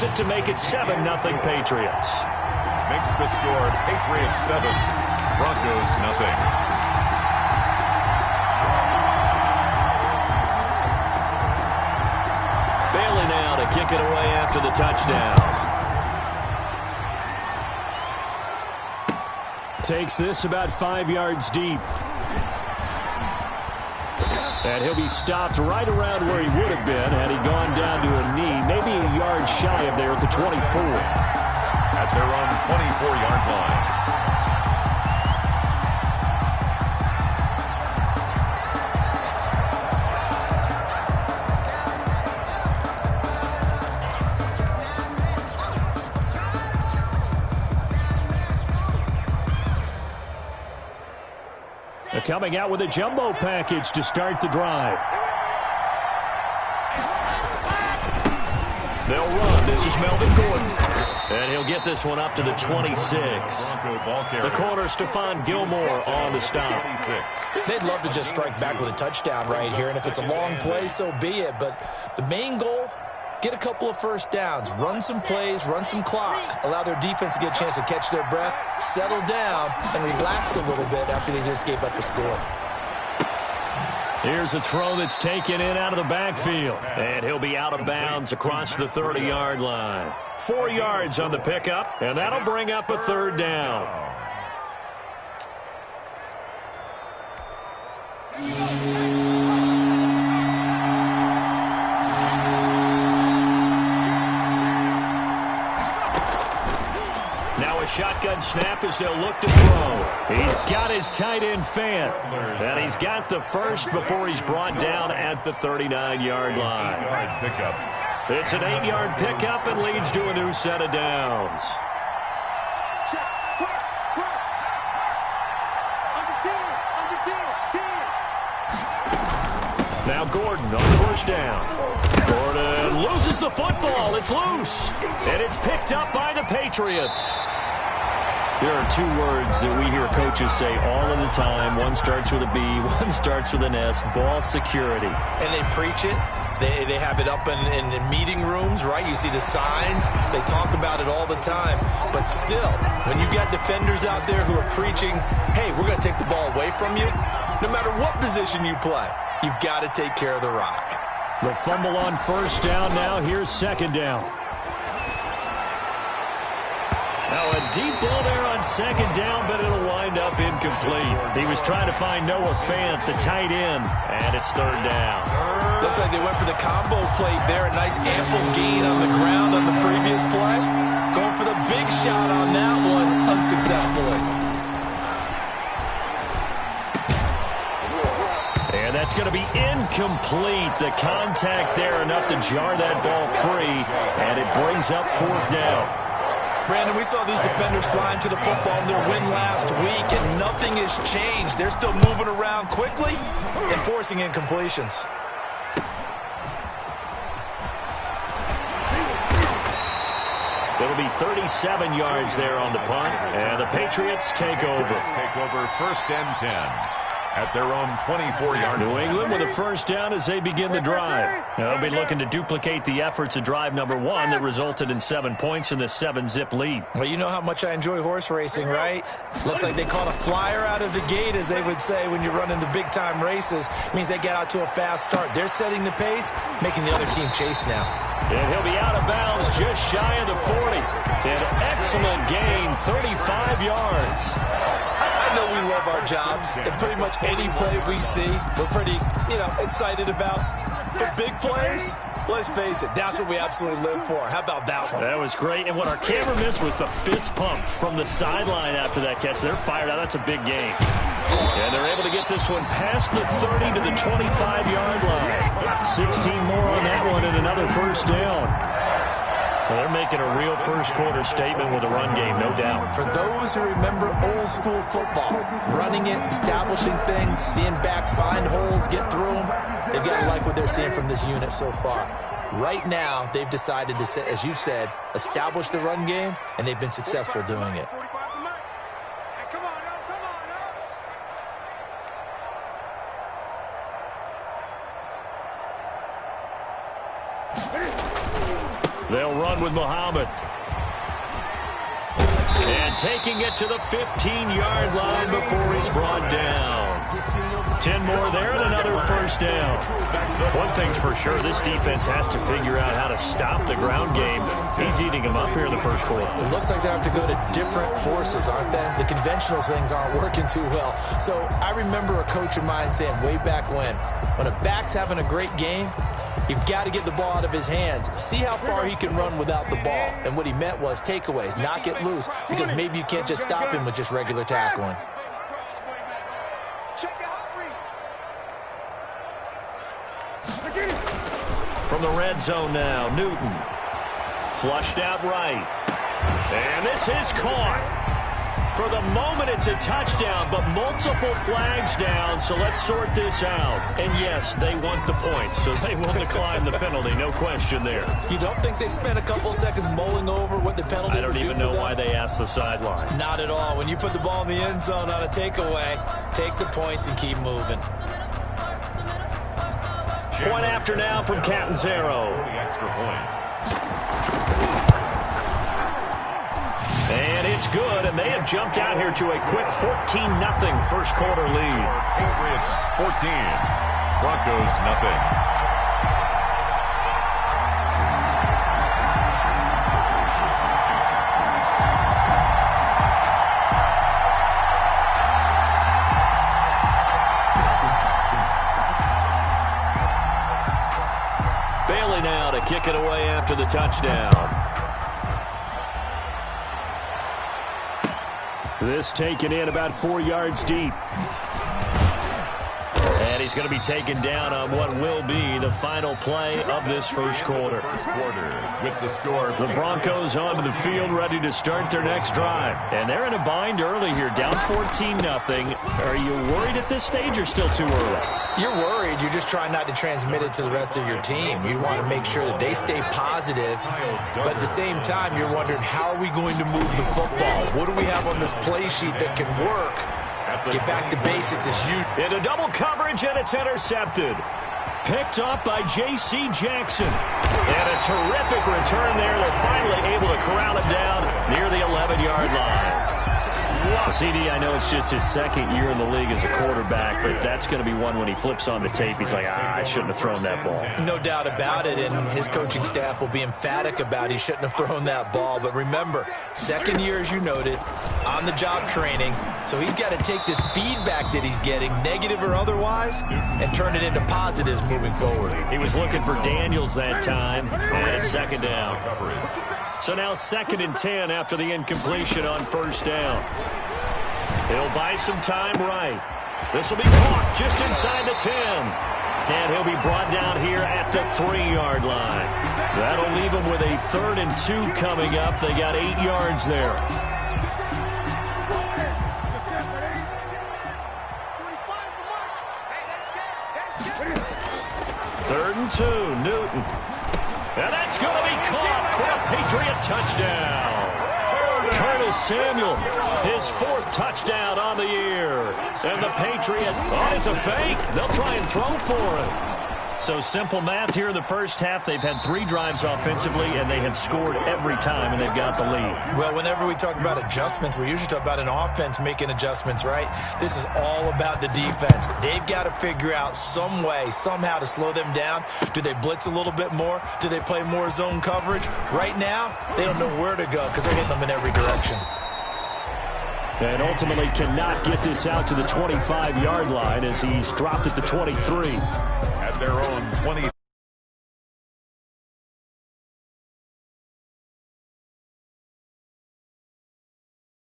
scores it to make it 7-0 Patriots. Makes the score Patriots 7, Broncos nothing. Bailey now to kick it away after the touchdown. Takes this about 5 yards deep. And he'll be stopped right around where he would have been had he gone down to a knee, maybe a yard shy of there at the 24. At their own 24-yard line. Coming out with a jumbo package to start the drive. They'll run. This is Melvin Gordon. And he'll get this one up to the 26. The corner, Stephon Gilmore, on the stop. They'd love to just strike back with a touchdown right here, and if it's a long play, so be it. But the main goal, get a couple of first downs, run some plays, run some clock, allow their defense to get a chance to catch their breath, settle down, and relax a little bit after they just gave up a score. Here's a throw that's taken in out of the backfield. And he'll be out of bounds across the 30-yard line. 4 yards on the pickup, and that'll bring up a third down. A shotgun snap as they'll look to throw. He's got his tight end fan. And he's got the first before he's brought down at the 39-yard line. It's an 8-yard pickup and leads to a new set of downs. Now Gordon on the first down. Gordon loses the football. It's loose. And it's picked up by the Patriots. There are two words that we hear coaches say all of the time. One starts with a B, one starts with an S, ball security. And they preach it. They have it up in meeting rooms, right? You see the signs. They talk about it all the time. But still, when you got defenders out there who are preaching, hey, we're going to take the ball away from you, no matter what position you play, you've got to take care of the rock. The fumble on first down now. Here's second down. Now a deep ball there on second down, but it'll wind up incomplete. He was trying to find Noah Fant, the tight end, and it's third down. Looks like they went for the combo plate there. A nice ample gain on the ground on the previous play. Going for the big shot on that one unsuccessfully. And that's going to be incomplete. The contact there enough to jar that ball free, and it brings up fourth down. Brandon, we saw these defenders flying to the football in their win last week, and nothing has changed. They're still moving around quickly and forcing incompletions. It'll be 37 yards there on the punt, and the Patriots take over. First and 10. At their own 24-yard line. New England with a first down as they begin the drive. They'll be looking to duplicate the efforts of drive number 1 that resulted in 7 points in the 7-zip lead. Well, you know how much I enjoy horse racing, right? Looks like they caught a flyer out of the gate, as they would say when you're running the big-time races. It means they get out to a fast start. They're setting the pace, making the other team chase now. And he'll be out of bounds just shy of the 40. An excellent gain, 35 yards. I know we love our jobs, and pretty much any play we see, we're pretty, excited about. But big plays, let's face it, that's what we absolutely live for. How about that one? That was great, and what our camera missed was the fist pump from the sideline after that catch. They're fired out. That's a big game. And they're able to get this one past the 30 to the 25-yard line. 16 more on that one and another first down. Well, they're making a real first-quarter statement with a run game, no doubt. For those who remember old-school football, running it, establishing things, seeing backs find holes, get through them, they've got to like what they're seeing from this unit so far. Right now, they've decided to, as you said, establish the run game, and they've been successful doing it. They'll run with Muhammad. And taking it to the 15-yard line before he's brought down. 10 more there and another first down. One thing's for sure, this defense has to figure out how to stop the ground game. He's eating them up here in the first quarter. It looks like they have to go to different forces, aren't they? The conventional things aren't working too well. So I remember a coach of mine saying way back when a back's having a great game, you've got to get the ball out of his hands. See how far he can run without the ball. And what he meant was takeaways, not get loose, because maybe you can't just stop him with just regular tackling. From the red zone now, Newton. Flushed out right. And this is caught. For the moment, it's a touchdown, but multiple flags down, so let's sort this out. And yes, they want the points, so they will decline the penalty, no question there. You don't think they spent a couple seconds mulling over what the penalty would do? I don't even know why they asked the sideline. Not at all. When you put the ball in the end zone on a takeaway, take the points and keep moving. Point after now from Catanzaro. The extra point. And it's good, and they have jumped out here to a quick 14-0 first quarter lead. Patriots 14, Broncos nothing. Bailey now to kick it away after the touchdown. This taken in about 4 yards deep. And he's going to be taken down on what will be the final play of this first quarter. First quarter with the score. The Broncos onto the field ready to start their next drive. And they're in a bind early here, down 14-0. Are you worried at this stage or still too early? You're worried. You're just trying not to transmit it to the rest of your team. You want to make sure that they stay positive. But at the same time, you're wondering, how are we going to move the football? What do we have on this play sheet that can work? Get back to basics as you. Into double coverage, and it's intercepted. Picked up by J.C. Jackson. And a terrific return there. They're finally able to corral it down near the 11-yard line. CD, I know it's just his second year in the league as a quarterback, but that's going to be one when he flips on the tape. He's like, I shouldn't have thrown that ball. No doubt about it, and his coaching staff will be emphatic about he shouldn't have thrown that ball. But remember, second year, as you noted, on-the-job training, so he's got to take this feedback that he's getting, negative or otherwise, and turn it into positives moving forward. He was looking for Daniels that time, and it's second down. So now 2nd and 10 after the incompletion on first down. He'll buy some time right. This will be caught just inside the 10. And he'll be brought down here at the 3-yard line. That'll leave him with a 3rd and 2 coming up. They got 8 yards there. Third and 2, Newton. And that's going to be caught for a Patriot touchdown. Curtis Samuel, his 4th touchdown on the year. And the Patriot, it's a fake. They'll try and throw for it. So simple math here in the first half. They've had 3 drives offensively, and they have scored every time, and they've got the lead. Well, whenever we talk about adjustments, we usually talk about an offense making adjustments, right? This is all about the defense. They've got to figure out some way, somehow to slow them down. Do they blitz a little bit more? Do they play more zone coverage? Right now, they don't know where to go because they're hitting them in every direction. And ultimately cannot get this out to the 25-yard line as he's dropped at the 23. At their own 20.